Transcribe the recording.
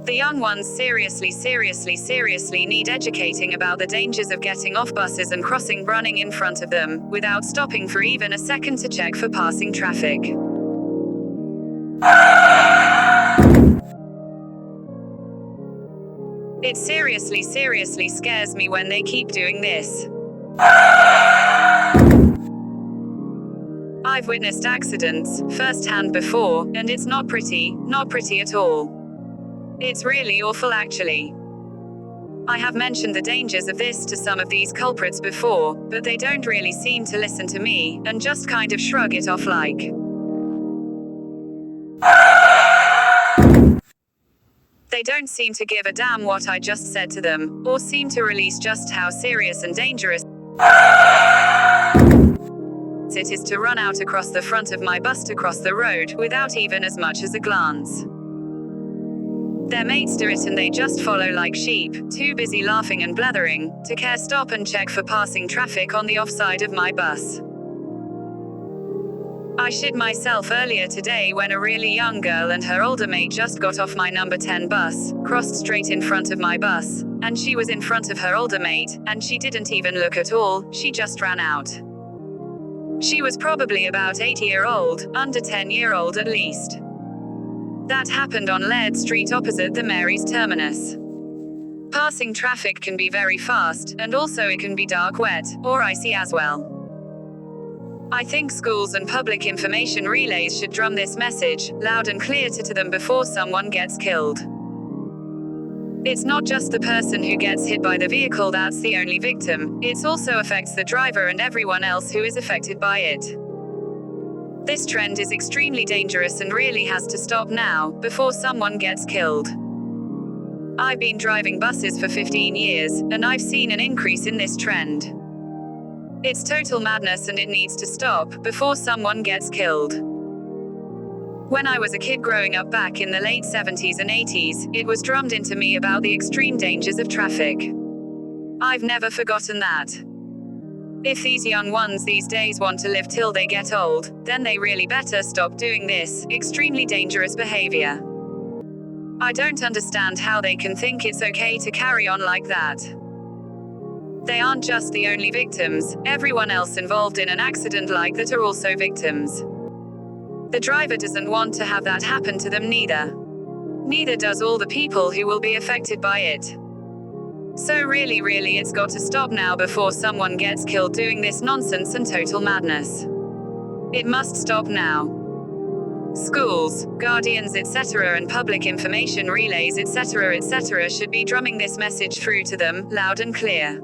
The young ones seriously need educating about the dangers of getting off buses and crossing running in front of them, without stopping for even a second to check for passing traffic. It seriously scares me when they keep doing this. I've witnessed accidents, firsthand before, and it's not pretty at all. It's really awful actually. I have mentioned the dangers of this to some of these culprits before, but they don't really seem to listen to me, and just kind of shrug it off like. They don't seem to give a damn what I just said to them, or seem to release just how serious and dangerous it is to run out across the front of my bus to cross the road, without even as much as a glance. Their mates do it and they just follow like sheep, too busy laughing and blethering, to care stop and check for passing traffic on the offside of my bus. I shit myself earlier today when a really young girl and her older mate just got off my number 10 bus, crossed straight in front of my bus, and she was in front of her older mate, and she didn't even look at all, she just ran out. She was probably about 8-year-old, under 10-year-old at least. That happened on Laird Street opposite the Mary's terminus. Passing traffic can be very fast, and also it can be dark, wet, or icy as well. I think schools and public information relays should drum this message, loud and clear to them before someone gets killed. It's not just the person who gets hit by the vehicle that's the only victim, it also affects the driver and everyone else who is affected by it. This trend is extremely dangerous and really has to stop now, before someone gets killed. I've been driving buses for 15 years, and I've seen an increase in this trend. It's total madness and it needs to stop, before someone gets killed. When I was a kid growing up back in the late 70s and 80s, it was drummed into me about the extreme dangers of traffic. I've never forgotten that. If these young ones these days want to live till they get old, then they really better stop doing this extremely dangerous behavior. I don't understand how they can think it's okay to carry on like that. They aren't just the only victims, everyone else involved in an accident like that are also victims. The driver doesn't want to have that happen to them neither. Neither does all the people who will be affected by it. So really it's got to stop now before someone gets killed doing this nonsense and total madness. It must stop now. Schools, guardians etc. and public information relays etc. should be drumming this message through to them, loud and clear.